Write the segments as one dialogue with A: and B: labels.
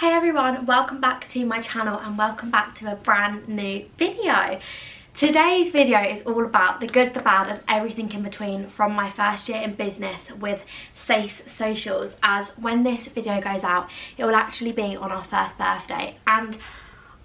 A: Hey everyone, welcome back to my channel and welcome back to a brand new video. Today's video is all about the good, the bad and everything in between from my first year in business with Sace Socials, as when this video goes out it will actually be on our first birthday, and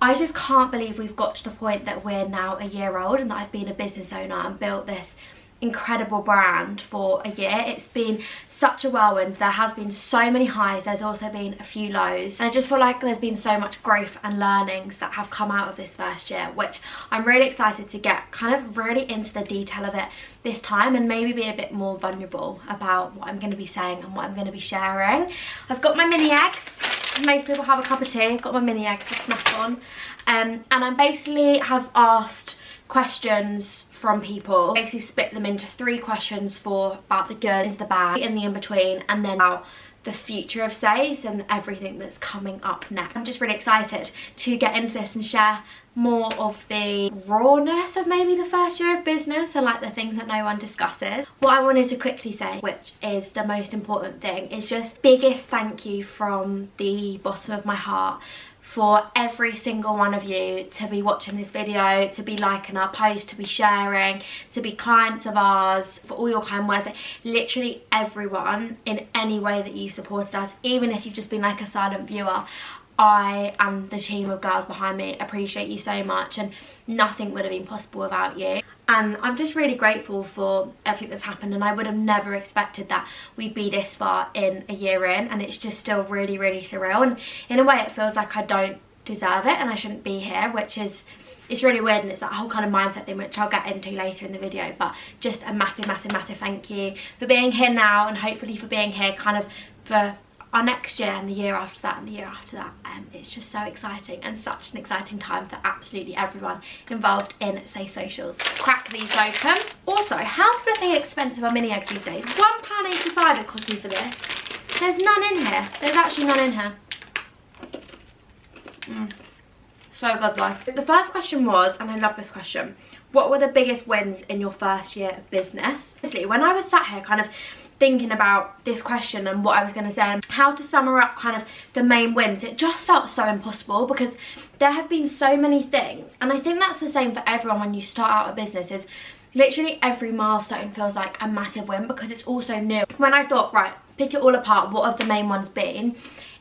A: I just can't believe we've got to the point that we're now a year old and that I've been a business owner and built this incredible brand for a year. It's been such a whirlwind. There has been so many highs, there's also been a few lows, and I just feel like there's been so much growth and learnings that have come out of this first year, which I'm really excited to get kind of really into the detail of it this time and maybe be a bit more vulnerable about what I'm going to be saying and what I'm going to be sharing. I've got my mini eggs. Most people have a cup of tea. I've got my mini eggs to snack on, and I basically have asked questions from people, basically split them into 3 questions for about the good, the bad, and the in-between, and then about the future of Sace and everything that's coming up next. I'm just really excited to get into this and share more of the rawness of maybe the first year of business and like the things that no one discusses. What I wanted to quickly say, which is the most important thing, is just biggest thank you from the bottom of my heart for every single one of you to be watching this video, to be liking our post, to be sharing, to be clients of ours, for all your kind words. Like, literally everyone in any way that you supported us, even if you've just been like a silent viewer. I and the team of girls behind me appreciate you so much, and nothing would have been possible without you. And I'm just really grateful for everything that's happened, and I would have never expected that we'd be this far in a year in, and it's just still really, really surreal. And in a way it feels like I don't deserve it and I shouldn't be here, which is, it's really weird, and it's that whole kind of mindset thing which I'll get into later in the video. But just a massive, massive, massive thank you for being here now, and hopefully for being here kind of for our next year and the year after that and the year after that. It's just so exciting and such an exciting time for absolutely everyone involved in Sace Socials. Crack these open. Also, how flipping expensive are mini eggs these days? £1.85 it cost me for this. There's none in here. There's actually none in here. So good though. The first question was, and I love this question, what were the biggest wins in your first year of business? Honestly, when I was sat here kind of thinking about this question and what I was going to say and how to sum up kind of the main wins, it just felt so impossible because there have been so many things, and I think that's the same for everyone when you start out a business. Is literally every milestone feels like a massive win because it's also new. When I thought, right, pick it all apart, what have the main ones been?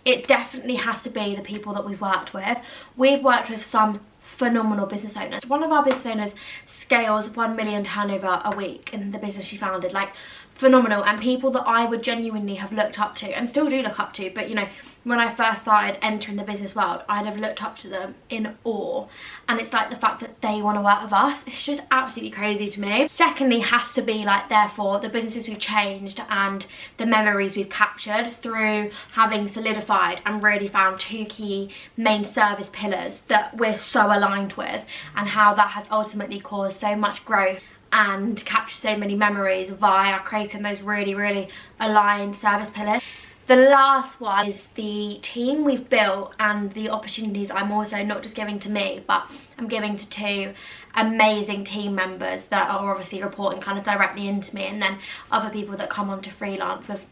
A: It definitely has to be the people that we've worked with. We've worked with some phenomenal business owners. One of our business owners scales 1 million turnover a week in the business she founded. Like, phenomenal, and people that I would genuinely have looked up to and still do look up to, but you know, when I first started entering the business world I'd have looked up to them in awe, and it's like the fact that they want to work with us, it's just absolutely crazy to me. Secondly has to be like, therefore, the businesses we've changed and the memories we've captured through having solidified and really found 2 key main service pillars that we're so aligned with, and how that has ultimately caused so much growth and capture so many memories via creating those really, really aligned service pillars. The last one is the team we've built and the opportunities I'm also not just giving to me, but I'm giving to 2 amazing team members that are obviously reporting kind of directly into me, and then other people that come on to freelance with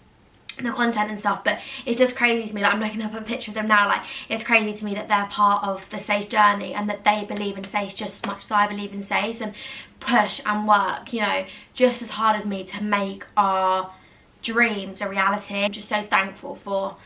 A: the content and stuff. But it's just crazy to me, like I'm looking up a picture of them now, like it's crazy to me that they're part of the Sace journey and that they believe in Sace just as much as I believe in Sace, and push and work, you know, just as hard as me to make our dreams a reality. I'm just so thankful for,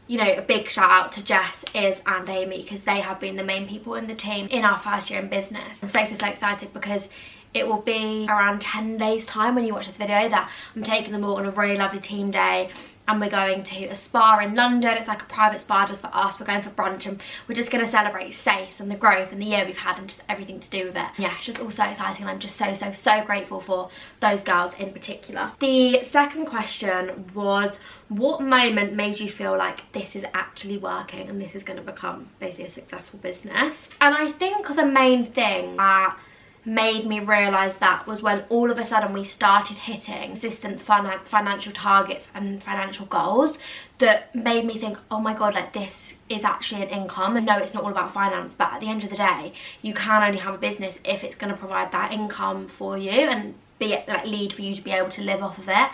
A: you know, a big shout out to Jess, Iz and Amy, because they have been the main people in the team in our first year in business. I'm so excited because it will be around 10 days time when you watch this video that I'm taking them all on a really lovely team day, and we're going to a spa in London. It's like a private spa just for us. We're going for brunch and we're just going to celebrate Sace and the growth and the year we've had and just everything to do with it. Yeah, it's just all so exciting, and I'm just so grateful for those girls in particular. The second question was, what moment made you feel like this is actually working and this is going to become basically a successful business? And I think the main thing that made me realise that was when all of a sudden we started hitting consistent financial targets and financial goals that made me think, oh my god, like this is actually an income. And no, it's not all about finance, but at the end of the day you can only have a business if it's going to provide that income for you and be like lead for you to be able to live off of it.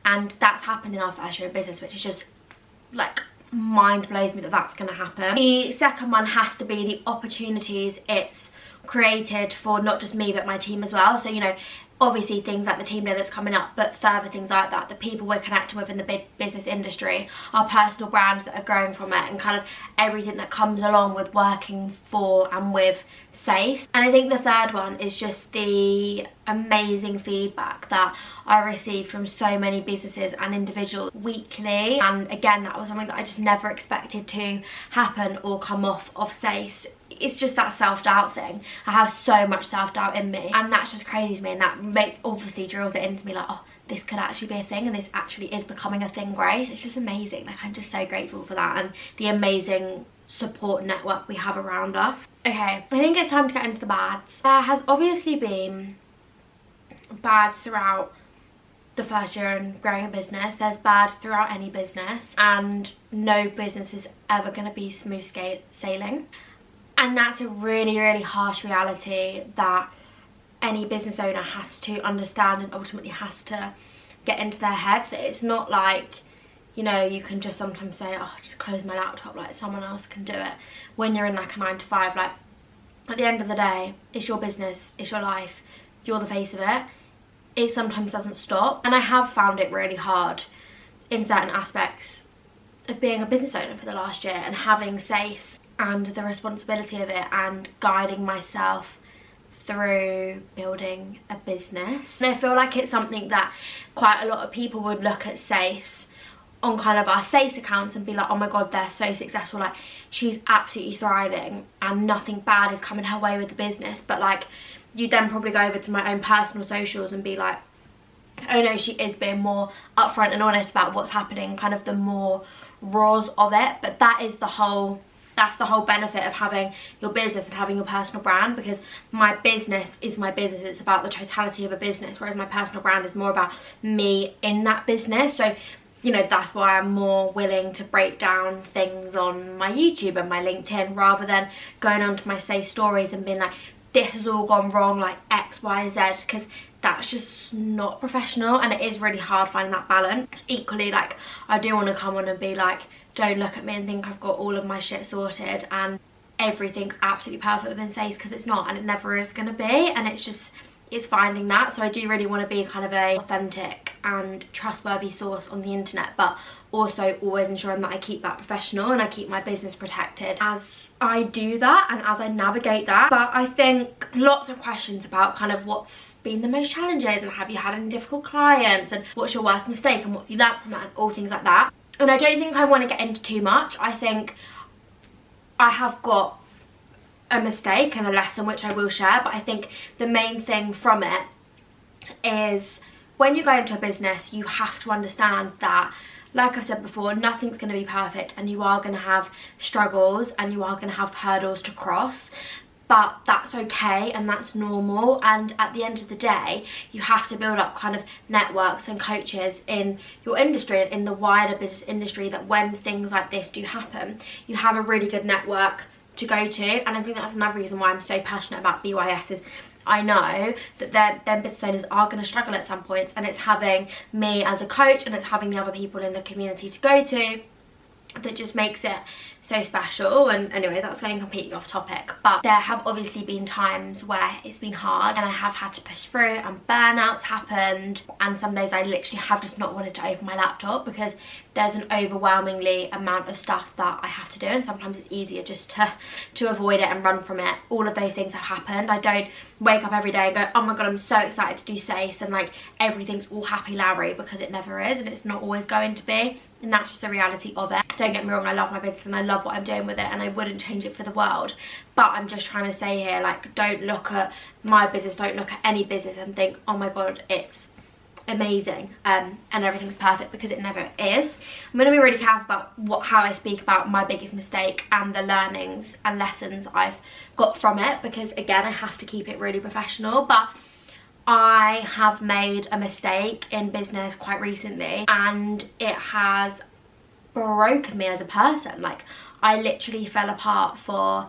A: And that's happened in our first year of business, which is just like mind blows me that that's going to happen. The second one has to be the opportunities it's created for not just me but my team as well. So, you know, obviously things like the team day that's coming up, but further things like that, the people we're connecting with in the big business industry, our personal brands that are growing from it, and kind of everything that comes along with working for and with Sace. And I think the third one is just the amazing feedback that I receive from so many businesses and individuals weekly. And again, that was something that I just never expected to happen or come off of Sace. It's just that self-doubt thing. I have so much self-doubt in me, and that's just crazy to me, and that obviously drills it into me like, oh, this could actually be a thing, and this actually is becoming a thing, Grace. It's just amazing. Like, I'm just so grateful for that and the amazing support network we have around us. Okay, I think it's time to get into the bads. There has obviously been bads throughout the first year in growing a business. There's bads throughout any business, and no business is ever going to be smooth sailing. And that's a really, really harsh reality that any business owner has to understand and ultimately has to get into their head, that it's not like, you know, you can just sometimes say, oh, just close my laptop, like someone else can do it. When you're in like a 9 to 5, like at the end of the day, it's your business, it's your life, you're the face of it. It sometimes doesn't stop. And I have found it really hard in certain aspects of being a business owner for the last year, and having Sace and the responsibility of it and guiding myself through building a business. And I feel like it's something that quite a lot of people would look at Sace on kind of our Sace accounts and be like, oh my god, they're so successful, like she's absolutely thriving and nothing bad is coming her way with the business. But like, you then probably go over to my own personal socials and be like, oh no, she is being more upfront and honest about what's happening, kind of the more raws of it. But that's the whole benefit of having your business and having your personal brand, because my business is my business. It's about the totality of a business, whereas my personal brand is more about me in that business. So, you know, that's why I'm more willing to break down things on my YouTube and my LinkedIn, rather than going onto my Sace stories and being like, this has all gone wrong, like X, Y, Z, because that's just not professional, and it is really hard finding that balance. Equally, like, I do want to come on and be like, don't look at me and think I've got all of my shit sorted and everything's absolutely perfect within Sace, because it's not, and it never is going to be. And it's finding that. So I do really want to be kind of a authentic and trustworthy source on the internet, but also always ensuring that I keep that professional and I keep my business protected as I do that and as I navigate that. But I think lots of questions about kind of what's been the most challenges, and have you had any difficult clients, and what's your worst mistake, and what have you learned from that, and all things like that. And I don't think I want to get into too much. I think I have got a mistake and a lesson which I will share, but I think the main thing from it is, when you go into a business, you have to understand that, like I've said before, nothing's going to be perfect, and you are going to have struggles and you are going to have hurdles to cross. But that's okay and that's normal. And at the end of the day, you have to build up kind of networks and coaches in your industry and in the wider business industry, that when things like this do happen, you have a really good network to go to. And I think that's another reason why I'm so passionate about BYS, is I know that their business owners are going to struggle at some points, and it's having me as a coach and it's having the other people in the community to go to that just makes it so special. And anyway, that's going completely off topic, but there have obviously been times where it's been hard and I have had to push through, and burnouts happened, and some days I literally have just not wanted to open my laptop because there's an overwhelmingly amount of stuff that I have to do, and sometimes it's easier just to avoid it and run from it. All of those things have happened. I don't wake up every day and go, oh my god, I'm so excited to do Sace and like everything's all happy Larry, because it never is, and it's not always going to be. And that's just the reality of it. Don't get me wrong, I love my business and I love what I'm doing with it, and I wouldn't change it for the world. But I'm just trying to say here, like, don't look at my business, don't look at any business and think, oh my god, it's amazing and everything's perfect, because it never is. I'm going to be really careful about how I speak about my biggest mistake and the learnings and lessons I've got from it, because again, I have to keep it really professional. But I have made a mistake in business quite recently, and it has broken me as a person. Like, I literally fell apart for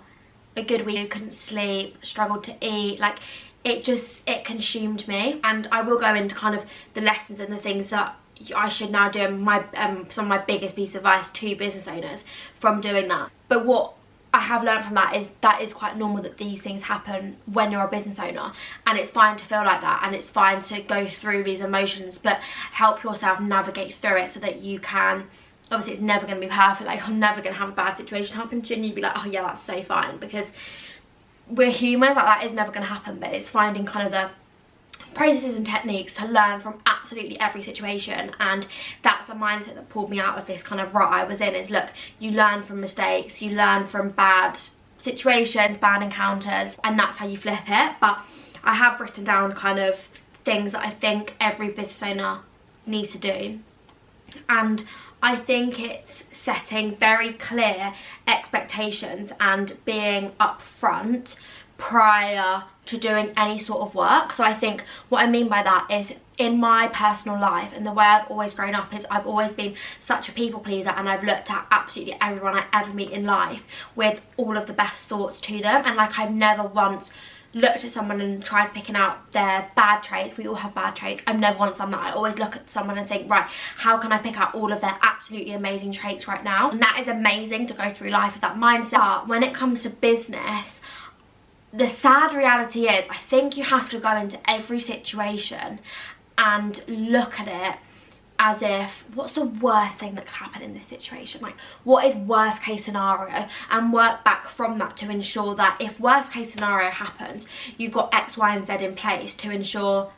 A: a good week, couldn't sleep, struggled to eat, like it consumed me. And I will go into kind of the lessons and the things that I should now do my some of my biggest piece of advice to business owners from doing that. But what I have learned from that is quite normal that these things happen when you're a business owner, and it's fine to feel like that, and it's fine to go through these emotions, but help yourself navigate through it so that you can, obviously it's never going to be perfect, like I'm never going to have a bad situation happen to you and you'd be like, oh yeah, that's so fine, because we're humans, like that is never going to happen. But it's finding kind of the processes and techniques to learn from absolutely every situation, and that's a mindset that pulled me out of this kind of rut I was in. Is look, you learn from mistakes, you learn from bad situations, bad encounters, and that's how you flip it. But I have written down kind of things that I think every business owner needs to do, and I think it's setting very clear expectations and being upfront prior to doing any sort of work. So I think what I mean by that is, in my personal life and the way I've always grown up, is I've always been such a people pleaser, and I've looked at absolutely everyone I ever meet in life with all of the best thoughts to them, and like I've never once looked at someone and tried picking out their bad traits. We all have bad traits. I've never once done that. I always look at someone and think, right, how can I pick out all of their absolutely amazing traits right now? And that is amazing to go through life with that mindset. But when it comes to business, the sad reality is, I think you have to go into every situation and look at it as if, what's the worst thing that could happen in this situation? Like, what is worst case scenario? And work back from that to ensure that if worst case scenario happens, you've got X, Y, and Z in place to ensure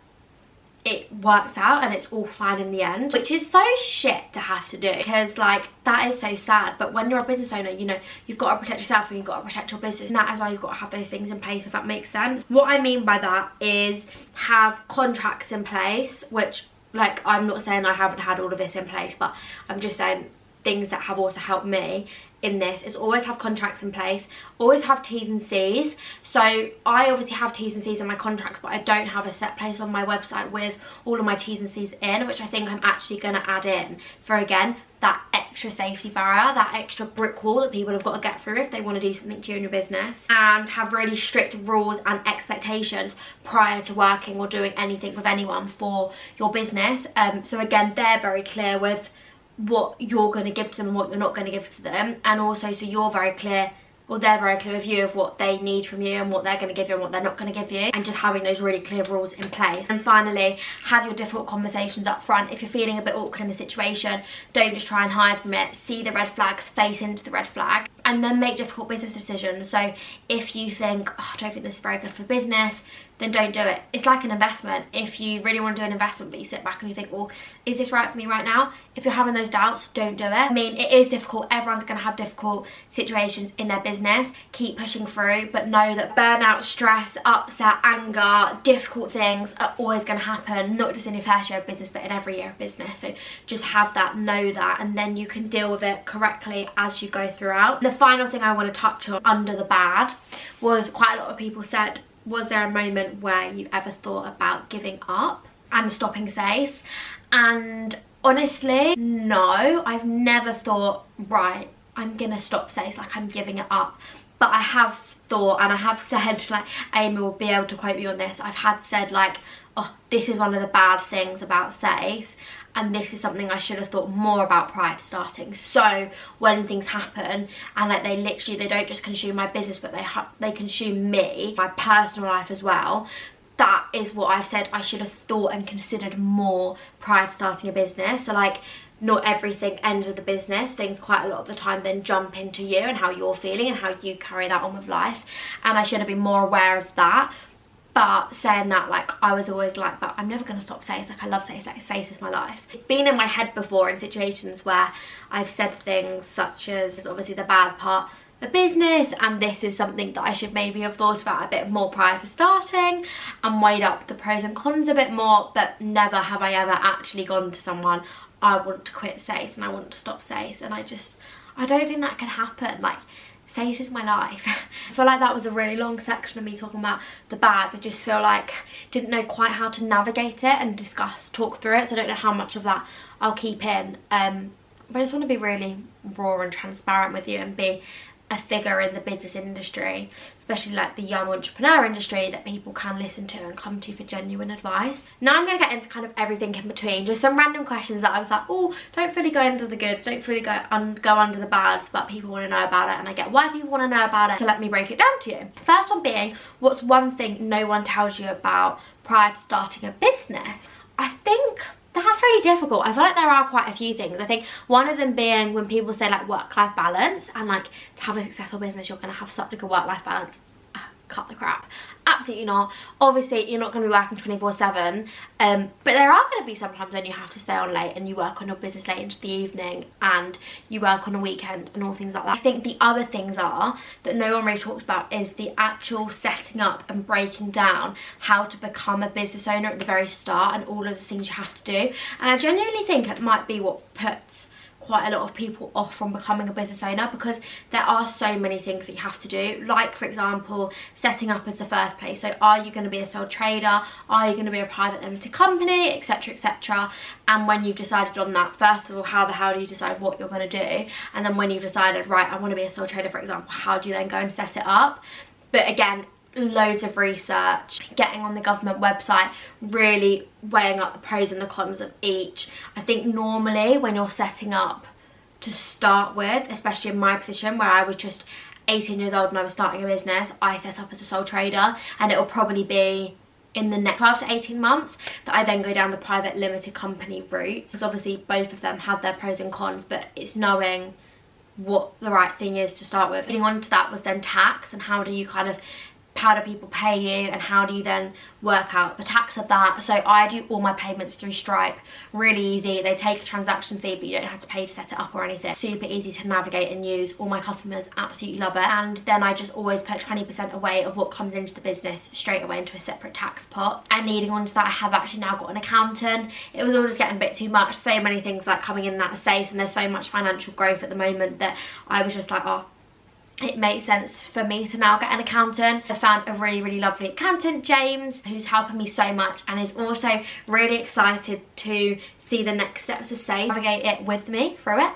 A: it works out and it's all fine in the end, which is so shit to have to do, because like that is so sad. But when you're a business owner, you know, you've got to protect yourself and you've got to protect your business, and that is why you've got to have those things in place, if that makes sense. What I mean by that is have contracts in place, which, like, I'm not saying I haven't had all of this in place, but I'm just saying things that have also helped me in this is always have contracts in place, always have T's and C's. So I obviously have T's and C's in my contracts, but I don't have a set place on my website with all of my T's and C's in, which I think I'm actually going to add in for, again, that extra safety barrier, that extra brick wall that people have got to get through if they want to do something to you in your business, and have really strict rules and expectations prior to working or doing anything with anyone for your business. So again, they're very clear with what you're going to give to them and what you're not going to give to them, and also so you're very clear, or they're very clear with you, of what they need from you and what they're going to give you and what they're not going to give you, and just having those really clear rules in place. And finally, have your difficult conversations up front. If you're feeling a bit awkward in a situation, don't just try and hide from it. See the red flags, face into the red flag, and then make difficult business decisions. So if you think, oh, I don't think this is very good for business, then don't do it. It's like an investment. If you really want to do an investment but you sit back and you think, well, is this right for me right now? If you're having those doubts, don't do it. I mean, it is difficult. Everyone's going to have difficult situations in their business. Keep pushing through, but know that burnout, stress, upset, anger, difficult things are always going to happen, not just in your first year of business, but in every year of business. So just have that, know that, and then you can deal with it correctly as you go throughout. The final thing I want to touch on under the bad was, quite a lot of people said, was there a moment where you ever thought about giving up and stopping Sace? And honestly, no, I've never thought, right, I'm gonna stop Sace, like I'm giving it up. But I have thought, and I have said, like, Amy will be able to quote me on this, I've had said like, oh, this is one of the bad things about Sace, and this is something I should have thought more about prior to starting. So when things happen, and like they don't just consume my business, but they consume me, my personal life as well, that is what I've said I should have thought and considered more prior to starting a business. So like, not everything ends with the business. Things quite a lot of the time then jump into you and how you're feeling and how you carry that on with life, and I should have been more aware of that. But saying that, like, I was always like, but I'm never going to stop Sace. Like, I love Sace. Like, Sace is my life. It's been in my head before in situations where I've said things such as, obviously, the bad part of business, and this is something that I should maybe have thought about a bit more prior to starting and weighed up the pros and cons a bit more, but never have I ever actually gone to someone, I want to quit Sace and I want to stop Sace, and I don't think that can happen. Like, Sace is my life. I feel like that was a really long section of me talking about the bad. I just feel like didn't know quite how to navigate it and talk through it, so I don't know how much of that I'll keep in. But I just want to be really raw and transparent with you and be a figure in the business industry, especially like the young entrepreneur industry, that people can listen to and come to for genuine advice. Now I'm going to get into kind of everything in between, just some random questions that I was like, oh, don't fully go into the goods, don't fully go under the bads, but people want to know about it, and I get why people want to know about it, so let me break it down to you. First one being, what's one thing no one tells you about prior to starting a business? I think that's really difficult. I feel like there are quite a few things. I think one of them being when people say like work-life balance, and like to have a successful business you're going to have such a good work-life balance. Cut the crap. Absolutely not. Obviously you're not going to be working 24/7, but there are going to be sometimes when you have to stay on late and you work on your business late into the evening and you work on a weekend and all things like that. I think the other things are that no one really talks about is the actual setting up and breaking down how to become a business owner at the very start and all of the things you have to do. And I genuinely think it might be what puts quite a lot of people off from becoming a business owner, because there are so many things that you have to do, like for example setting up as the first place. So are you going to be a sole trader, are you going to be a private limited company, etc, etc. And when you've decided on that, first of all, how the hell do you decide what you're going to do? And then when you've decided, right, I want to be a sole trader for example, how do you then go and set it up? But again, loads of research, getting on the government website, really weighing up the pros and the cons of each. I think normally when you're setting up to start with, especially in my position where I was just 18 years old and I was starting a business, I set up as a sole trader, and it will probably be in the next 12 to 18 months that I then go down the private limited company route, because obviously both of them have their pros and cons, but it's knowing what the right thing is to start with. Getting on to that was then tax, and how do people pay you, and how do you then work out the tax of that. So I do all my payments through Stripe, really easy. They take a transaction fee but you don't have to pay to set it up or anything. Super easy to navigate and use. All my customers absolutely love it. And then I just always put 20% away of what comes into the business straight away into a separate tax pot. And leading on to that, I have actually now got an accountant. It was all just getting a bit too much, so many things like coming in that Sace, and there's so much financial growth at the moment that I was just like, oh, it makes sense for me to now get an accountant. I found a really lovely accountant, James, who's helping me so much and is also really excited to see the next steps of Sace, navigate it with me through it,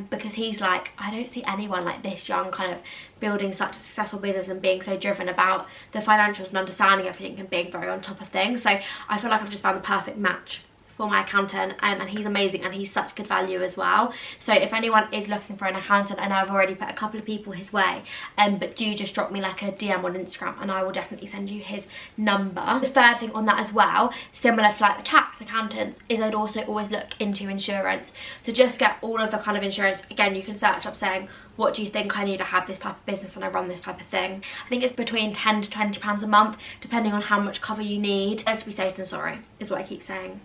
A: because he's like, I don't see anyone like this young kind of building such a successful business and being so driven about the financials and understanding everything and being very on top of things. So I feel like I've just found the perfect match for my accountant, and he's amazing and he's such good value as well. So if anyone is looking for an accountant, I know I've already put a couple of people his way, but do just drop me like a DM on Instagram and I will definitely send you his number. The third thing on that as well, similar to like the tax accountants, is I'd also always look into insurance. So just get all of the kind of insurance. Again, you can search up saying, what do you think I need to have this type of business and I run this type of thing. I think it's between £10 to £20 a month, depending on how much cover you need. Better to be safe than sorry, is what I keep saying.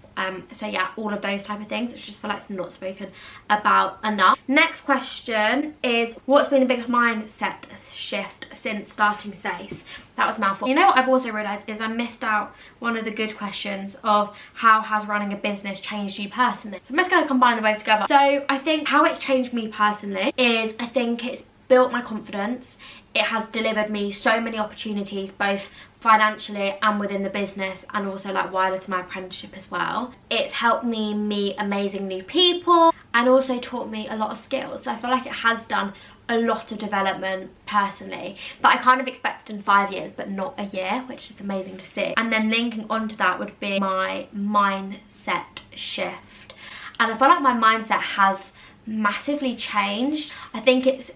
A: So yeah, all of those type of things. It's just feel like it's not spoken about enough. Next question is, what's been the biggest mindset shift since starting Sace? That was a mouthful. You know what I've also realised is I missed out one of the good questions of how has running a business changed you personally. So I'm just going to combine them both together. So I think how it's changed me personally is, I think it's built my confidence. It has delivered me so many opportunities, both financially and within the business, and also like wider to my apprenticeship as well. It's helped me meet amazing new people and also taught me a lot of skills. So I feel like it has done a lot of development personally that I kind of expected in 5 years but not a year, which is amazing to see. And then linking onto that would be my mindset shift, and I feel like my mindset has massively changed. I think it's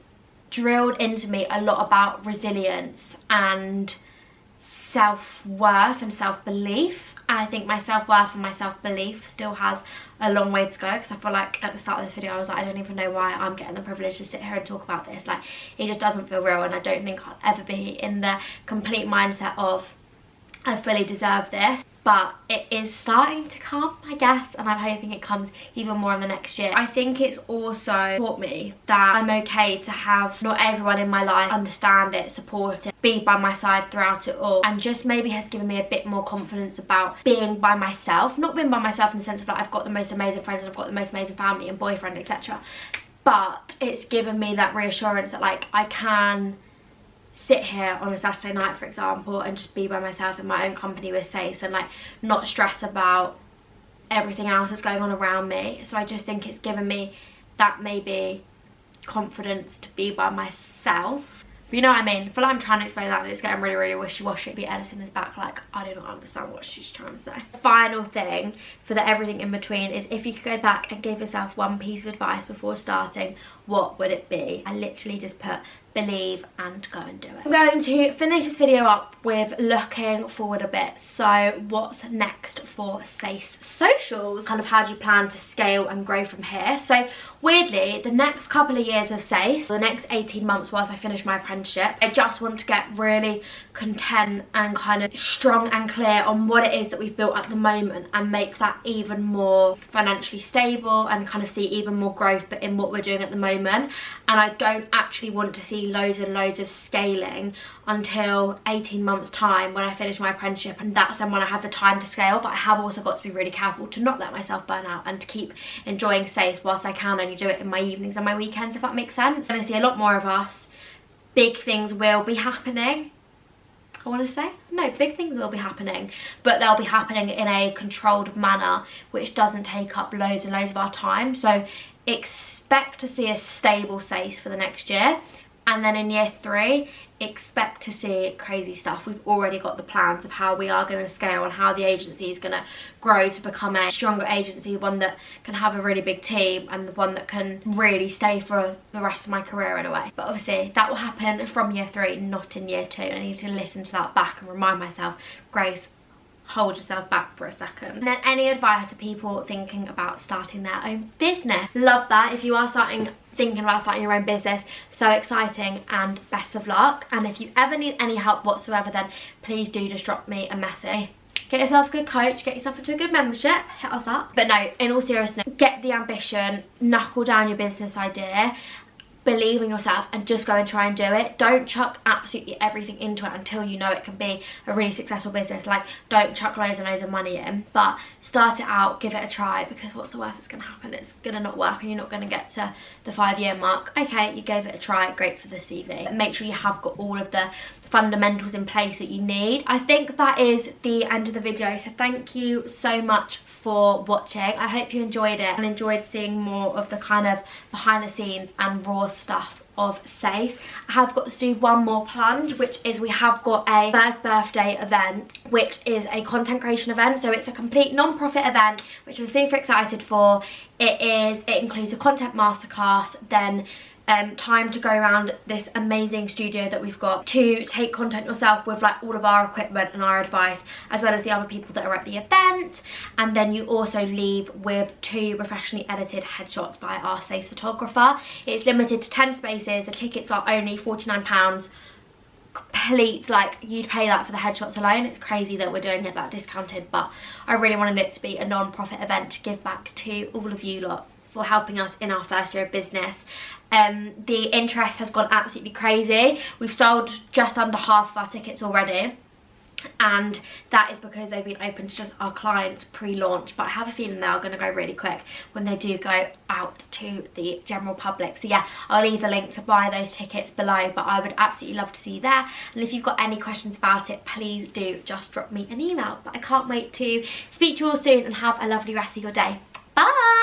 A: drilled into me a lot about resilience and self-worth and self-belief, and I think my self-worth and my self-belief still has a long way to go, because I feel like at the start of the video I was like, I don't even know why I'm getting the privilege to sit here and talk about this. Like, it just doesn't feel real, and I don't think I'll ever be in the complete mindset of I fully deserve this. But it is starting to come, I guess, and I'm hoping it comes even more in the next year. I think it's also taught me that I'm okay to have not everyone in my life understand it, support it, be by my side throughout it all, and just maybe has given me a bit more confidence about being by myself. Not being by myself in the sense of like I've got the most amazing friends and I've got the most amazing family and boyfriend, etc. But it's given me that reassurance that like I can sit here on a Saturday night, for example, and just be by myself in my own company with Sace and like not stress about everything else that's going on around me. So I just think it's given me that maybe confidence to be by myself. But you know what I mean? I feel like I'm trying to explain that and it's getting really, really wishy-washy. Be editing this back like I do not understand what she's trying to say. The final thing for the everything in between is if you could go back and give yourself one piece of advice before starting, what would it be? I literally just put believe and go and do it. I'm going to finish this video up with looking forward a bit. So what's next for Sace Socials? Kind of how do you plan to scale and grow from here? So weirdly, the next couple of years of Sace, the next 18 months whilst I finish my apprenticeship, I just want to get really content and kind of strong and clear on what it is that we've built at the moment and make that even more financially stable and kind of see even more growth but in what we're doing at the moment. And I don't actually want to see loads and loads of scaling until 18 months time when I finish my apprenticeship, and that's then when I have the time to scale. But I have also got to be really careful to not let myself burn out and to keep enjoying Sace whilst I can only do it in my evenings and my weekends, if that makes sense. I'm going to see a lot more of us. Big things will be happening. I want to say no, big things will be happening, but they'll be happening in a controlled manner which doesn't take up loads and loads of our time. So expect to see a stable Sace for the next year, and then in year 3 expect to see crazy stuff. We've already got the plans of how we are going to scale and how the agency is going to grow to become a stronger agency, one that can have a really big team and the one that can really stay for the rest of my career in a way. But obviously that will happen from year 3, not in year 2. I need to listen to that back and remind myself, Grace, hold yourself back for a second. And then any advice for people thinking about starting their own business? Love that. If you are thinking about starting your own business, so exciting and best of luck. And if you ever need any help whatsoever, then please do just drop me a message. Get yourself a good coach, get yourself into a good membership, hit us up. But no, in all seriousness, get the ambition, knuckle down your business idea, believe in yourself and just go and try and do it. Don't chuck absolutely everything into it until you know it can be a really successful business. Like, don't chuck loads and loads of money in, but start it out, give it a try, because what's the worst that's going to happen? It's going to not work and you're not going to get to the 5-year mark. Okay, you gave it a try, great for the CV. But make sure you have got all of the fundamentals in place that you need. I think that is the end of the video, so thank you so much for watching. I hope you enjoyed it and enjoyed seeing more of the kind of behind the scenes and raw stuff of Sace. I have got to do one more plunge, which is we have got a first birthday event, which is a content creation event. So it's a complete non-profit event, which I'm super excited for. It includes a content masterclass, then time to go around this amazing studio that we've got to take content yourself with like all of our equipment and our advice, as well as the other people that are at the event. And then you also leave with 2 professionally edited headshots by our Sace photographer. It's limited to 10 spaces. The tickets are only £49. Complete, like, you'd pay that for the headshots alone. It's crazy that we're doing it that discounted, but I really wanted it to be a non-profit event to give back to all of you lot for helping us in our first year of business. The interest has gone absolutely crazy. We've sold just under half of our tickets already, and that is because they've been open to just our clients pre-launch, but I have a feeling they are going to go really quick when they do go out to the general public. So yeah, I'll leave the link to buy those tickets below, but I would absolutely love to see you there. And if you've got any questions about it, please do just drop me an email. But I can't wait to speak to you all soon, and have a lovely rest of your day. Bye!